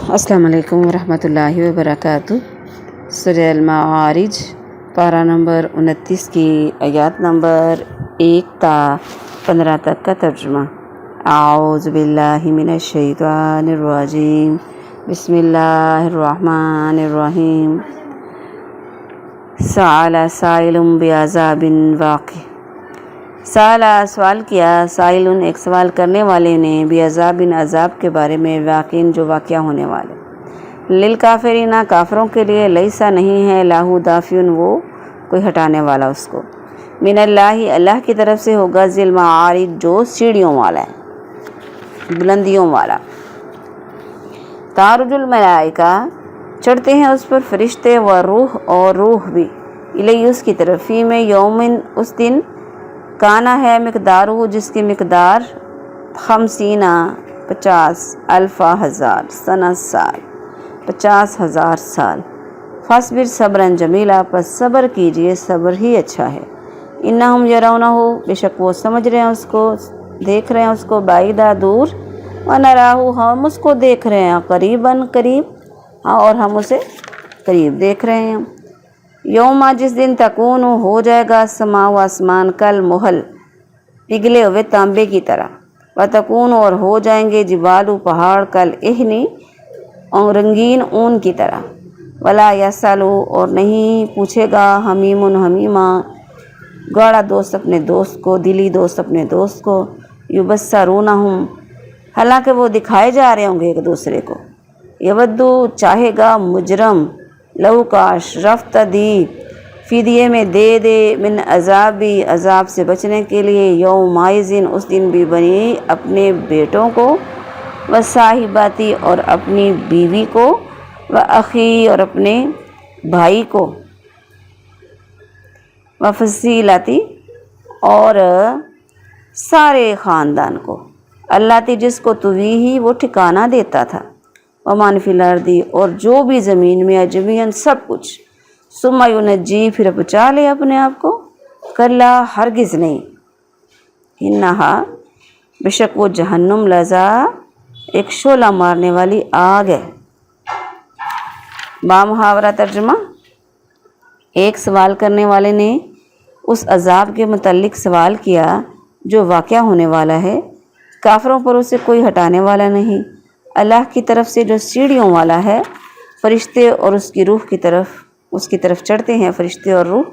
अस्सलाम वालेकुम रहमतुल्लाहि व बरकातुहू। सूरह अल-माआरिज पारा नंबर 29 की आयत नंबर 1 ता 15 तक का तर्जुमा। आऊज़ु बिल्लाहि मिनश शैतानिर रजीम। बिस्मिल्लाहिर रहमानिर रहीम। सअला साइलुन बिअज़ाबिन वाक़ि। साला सवाल किया, साइलुन एक सवाल करने वाले ने, बिअज़ाबिन अज़ाब के बारे में, वाक़िन जो वाक़या होने वाले। लिल काफ़िरीना काफ़रों के लिए, लैसा नहीं है, लाहू दाफ़ियुन वो कोई हटाने वाला उसको, मिनल्लाहि अल्लाह की तरफ से होगा, ज़िल मआरिज जो सीढ़ियों वाला है, बुलंदियों वाला। तारुजुल मलाइका चढ़ते हैं उस पर फरिश्ते, व रूह और रूह भी, इलैहि उसकी तरफ, फ़ी में यौमिन उस दिन, काना है मिक़दारू जिसकी मिक़दार 50 अल्फ़ा हज़ार सना साल 50,000 साल। फ़स्बिर सब्रन जमीला पस सब्र कीजिए, सब्र ही अच्छा है। इन्नहुम यरौनहु बेशक वो समझ रहे हैं उसको, देख रहे हैं उसको, बाइदा दूर, व नराहु हम उसको देख रहे हैं, करीबन करीब, हाँ और हम उसे करीब देख रहे हैं। यौमा जिस दिन तकून हो जाएगा, समाओ आसमान, कल मोहल पिघले हुए तांबे की तरह, व तकून और हो जाएंगे, जिबालू पहाड़, कल इहनी और रंगीन ऊन की तरह, वला यसलू और नहीं पूछेगा, हमीमुन हमीमा गाढ़ा दोस्त अपने दोस्त को, दिली दोस्त अपने दोस्त को, युबस्सरूनहुम हालांकि वो दिखाए जा रहे होंगे एक दूसरे को, यवद्दू चाहेगा मुजरम, लहू काश रफ्तदी फिदिये में दे दे, मिन अजाबी अजाब से बचने के लिए, यौमाइज़िन उस दिन भी, बनी अपने बेटों को, व साहिबाती और अपनी बीवी को, व अखी और अपने भाई को, व फसीलाती और सारे ख़ानदान को, अल्लाती जिसको तुवी ही वो ठिकाना देता था, व मान फिल अर्दी और जो भी ज़मीन में, अजमियन सब कुछ, सुम्मा युनज्जी फिर बचा ले अपने आप को, कल्ला हरगिज़ नहीं, इन्नहा बेशक वो जहन्नुम लज़ा एक शोला मारने वाली आग है। बामुहावरा तर्जुमा। एक सवाल करने वाले ने उस अजाब के मुतल्लिक सवाल किया जो वाक़या होने वाला है, काफ़रों पर उसे कोई हटाने वाला नहीं, अल्लाह की तरफ से जो सीढ़ियों वाला है, फरिश्ते और उसकी रूह की तरफ, उसकी तरफ चढ़ते हैं फरिश्ते और रूह।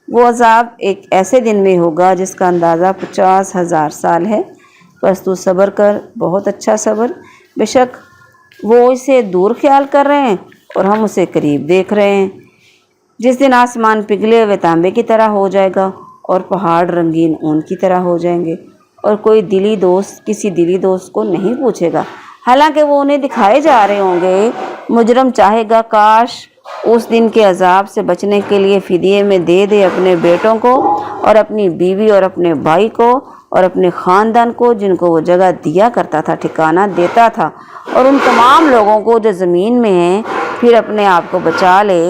वो अजाब एक ऐसे दिन में होगा जिसका अंदाज़ा 50,000 साल है, बस तू सब्र कर, बहुत अच्छा सब्र, बेशक वो इसे दूर ख्याल कर रहे हैं और हम उसे करीब देख रहे हैं। जिस दिन आसमान पिघले हुए तांबे की तरह हो जाएगा और पहाड़ रंगीन ऊन की तरह हो जाएंगे, और कोई दिली दोस्त किसी दिली दोस्त को नहीं पूछेगा, हालांकि वो उन्हें दिखाए जा रहे होंगे। मुजरम चाहेगा काश उस दिन के अजाब से बचने के लिए फिदिये में दे दे अपने बेटों को और अपनी बीवी और अपने भाई को और अपने ख़ानदान को, जिनको वो जगह दिया करता था, ठिकाना देता था, और उन तमाम लोगों को जो ज़मीन में हैं, फिर अपने आप को बचा ले,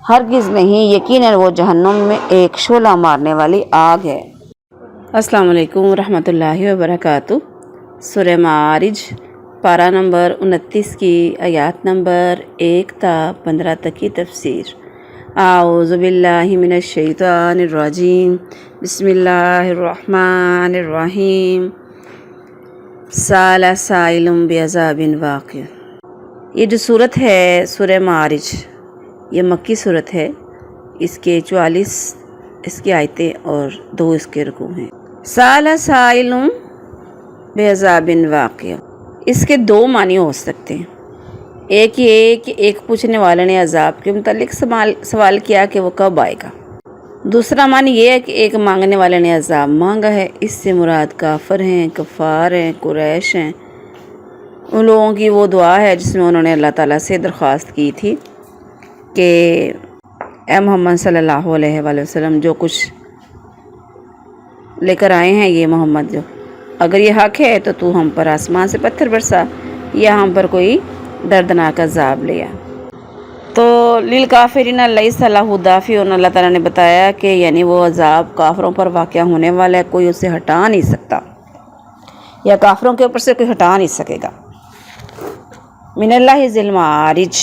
हरगिज़ नहीं, यकीनन वो जहन्नुम में एक शोला मारने वाली आग है। अस्सलाम वालेकुम रहमतुल्लाहि व बरकातुहू। सूरह माआरिज पारा नंबर 29 की आयत नंबर 1 ता 15 तक की तफसीर। आऊज़ु बिल्लाहि मिनश शैतानिर रजीम। बिस्मिल्लाहिर रहमानिर रहीम। साला साइलुन बिअज़ाबिन वाक़ि। ये जो सूरत है सूरह माआरिज, ये मक्की सूरत है। इसके 44 इसकी आयतें और 2 इसके रुकू हैं। साला साइलुन बिअज़ाबिन वाक़ि, इसके 2 मानी हो सकते हैं। एक ये कि एक पूछने वाले ने अजाब के मुतालिक सवाल किया कि वो कब आएगा। दूसरा मानी ये है कि एक मांगने वाले ने अजाब मांगा है। इससे मुराद काफ़िर हैं, कफ़ार हैं, कुरैश हैं। उन लोगों की वो दुआ है जिसमें उन्होंने अल्लाह ताला से दरख्वास्त की थी कि ए मोहम्मद सल्लल्लाहु अलैहि वसल्लम, जो कुछ लेकर आए हैं ये मोहम्मद, जो अगर ये हक़ है तो तू हम पर आसमान से पत्थर बरसा या हम पर कोई दर्दनाक अज़ाब ले आ। तो लिल काफ़िरीना लैसा लहू दाफ़ियुन, अल्लाह ताला ने बताया कि यानी वो अज़ाब काफ़रों पर वाक़या होने वाला है, कोई उसे हटा नहीं सकता, या काफ़रों के ऊपर से कोई हटा नहीं सकेगा। من اللہ ذی المعارج،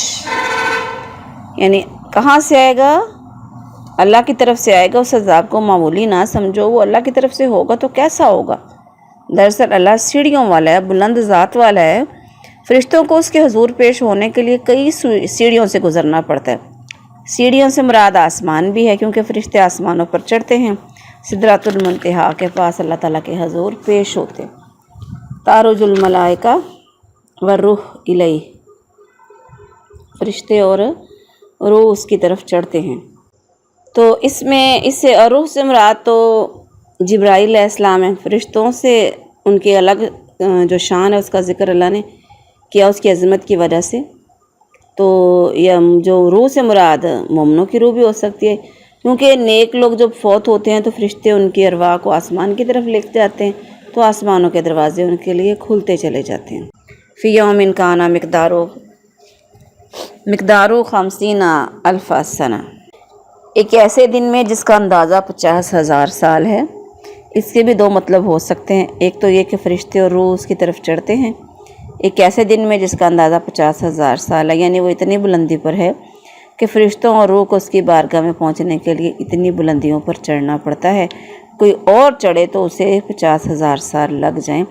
یعنی کہاں سے آئے گا؟ اللہ کی طرف سے آئے گا۔ اس عذاب کو معمولی نہ سمجھو، وہ اللہ کی طرف سے ہوگا تو کیسا ہوگا؟ دراصل اللہ سیڑھیوں والا ہے، بلند ذات والا ہے۔ فرشتوں کو اس کے حضور پیش ہونے کے لیے کئی سیڑھیوں سے گزرنا پڑتا ہے۔ سیڑھیوں سے مراد آسمان بھی ہے، کیونکہ فرشتے آسمانوں پر چڑھتے ہیں، سدرۃ المنتہا کے پاس اللہ تعالیٰ کے حضور پیش ہوتے۔ تعرج الملائکہ والروح الیہ، فرشتے اور روح اس کی طرف چڑھتے ہیں۔ تو اس سے روح سے مراد تو جبرائیل علیہ السلام ہے۔ فرشتوں سے ان کی الگ جو شان ہے اس کا ذکر اللہ نے کیا اس کی عظمت کی وجہ سے۔ تو یہ جو روح سے مراد مومنوں کی روح بھی ہو سکتی ہے، کیونکہ نیک لوگ جب فوت ہوتے ہیں تو فرشتے ان کی ارواح کو آسمان کی طرف لے جاتے ہیں، تو آسمانوں کے دروازے ان کے لیے کھلتے چلے جاتے ہیں۔ فی یوم کان مقدارو 50,000 سنہ، ایک ایسے دن میں جس کا اندازہ 50,000 سال ہے۔ اس کے بھی دو مطلب ہو سکتے ہیں، ایک تو یہ کہ فرشتے اور روح اس کی طرف چڑھتے ہیں، ایک ایسے دن میں جس کا اندازہ 50,000 سال ہے، یعنی وہ اتنی بلندی پر ہے کہ فرشتوں اور روح کو اس کی بارگاہ میں پہنچنے کے لیے اتنی بلندیوں پر چڑھنا پڑتا ہے۔ کوئی اور چڑھے تو اسے 50,000 سال لگ جائیں،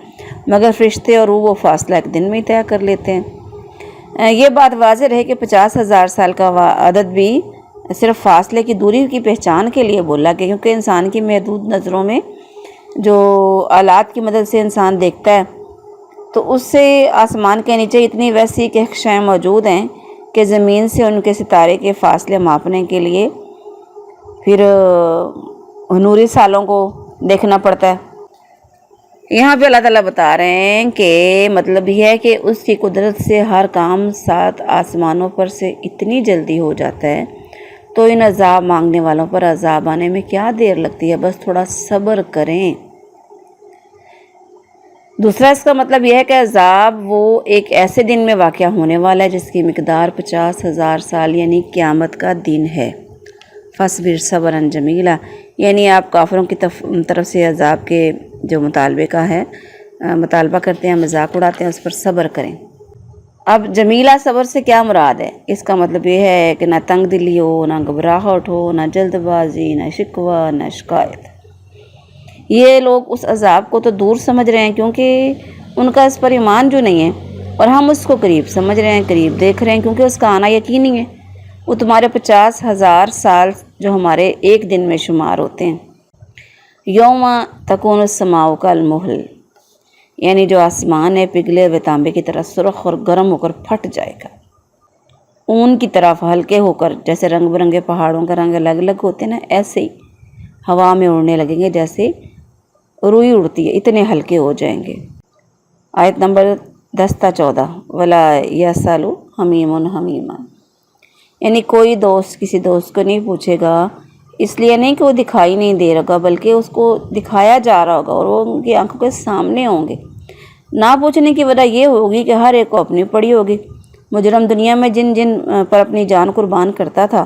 مگر فرشتے اور روح وہ فاصلہ ایک دن میں ہی طے کر لیتے ہیں۔ یہ بات واضح رہے کہ 50,000 سال کا عدد بھی صرف فاصلے کی دوری کی پہچان کے لیے بولا گیا، کیونکہ انسان کی محدود نظروں میں جو آلات کی مدد سے انسان دیکھتا ہے، تو اس سے آسمان کے نیچے اتنی ویسی کہکشائیں موجود ہیں کہ زمین سے ان کے ستارے کے فاصلے ماپنے کے لیے پھر نوری سالوں کو دیکھنا پڑتا ہے۔ یہاں پہ اللہ تعالیٰ بتا رہے ہیں کہ مطلب یہ ہے کہ اس کی قدرت سے ہر کام 7 آسمانوں پر سے اتنی جلدی ہو جاتا ہے، تو ان عذاب مانگنے والوں پر عذاب آنے میں کیا دیر لگتی ہے، بس تھوڑا صبر کریں۔ دوسرا اس کا مطلب یہ ہے کہ عذاب وہ ایک ایسے دن میں واقع ہونے والا ہے جس کی مقدار 50,000 سال یعنی قیامت کا دن ہے۔ فاصبر صبرا جمیلا، یعنی آپ کافروں کی طرف سے عذاب کے جو مطالبہ کرتے ہیں، مذاق اڑاتے ہیں، اس پر صبر کریں۔ اب جمیلہ صبر سے کیا مراد ہے؟ اس کا مطلب یہ ہے کہ نہ تنگ دلی ہو، نہ گھبراہٹ ہو، نہ جلد بازی، نہ شکوہ، نہ شکایت۔ یہ لوگ اس عذاب کو تو دور سمجھ رہے ہیں کیونکہ ان کا اس پر ایمان جو نہیں ہے، اور ہم اس کو قریب سمجھ رہے ہیں، قریب دیکھ رہے ہیں کیونکہ اس کا آنا یقینی ہے۔ وہ تمہارے 50,000 سال جو ہمارے ایک دن میں شمار ہوتے ہیں۔ یوم تکون السماء کالمہل، یعنی جو آسمان ہے پگھلے ہوئے تانبے کی طرح سرخ اور گرم ہو کر پھٹ جائے گا، اون کی طرف ہلکے ہو کر، جیسے رنگ برنگے پہاڑوں کا رنگ الگ الگ ہوتے ہیں نا، ایسے ہی ہوا میں اڑنے لگیں گے جیسے روئی اڑتی ہے، اتنے ہلکے ہو جائیں گے۔ آیت نمبر 10 تا 14 ولا یسأل حمیم حمیما، یعنی کوئی دوست کسی دوست کو نہیں پوچھے گا، اس لیے نہیں کہ وہ دکھائی نہیں دے رہا، بلکہ اس کو دکھایا جا رہا ہوگا اور وہ ان کی آنکھوں کے سامنے ہوں گے۔ نہ پوچھنے کی وجہ یہ ہوگی کہ ہر ایک کو اپنی پڑی ہوگی۔ مجرم دنیا میں جن پر اپنی جان قربان کرتا تھا،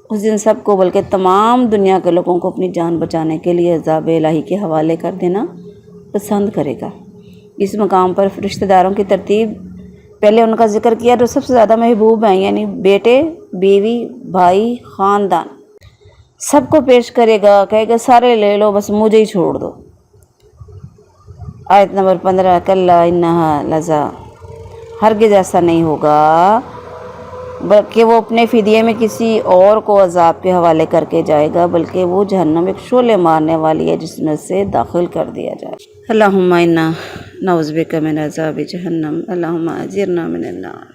اس دن سب کو بلکہ تمام دنیا کے لوگوں کو اپنی جان بچانے کے لیے عذاب الہی کے حوالے کر دینا پسند کرے گا۔ اس مقام پر رشتہ داروں کی ترتیب پہلے ان کا ذکر کیا جو سب سے زیادہ محبوب ہیں، یعنی بیٹے، بیوی، بھائی، خاندان، سب کو پیش کرے گا، کہے گا سارے لے لو، بس مجھے ہی چھوڑ دو۔ آیت نمبر 15 کلا انہا لظا، ہرگز ایسا نہیں ہوگا بلکہ وہ اپنے فدیے میں کسی اور کو عذاب کے حوالے کر کے جائے گا، بلکہ وہ جہنم ایک شعلے مارنے والی ہے جس میں سے داخل کر دیا جائے۔ اللہم انا نعوذ بک من عذاب جہنم، اللہم اجرنا من النار۔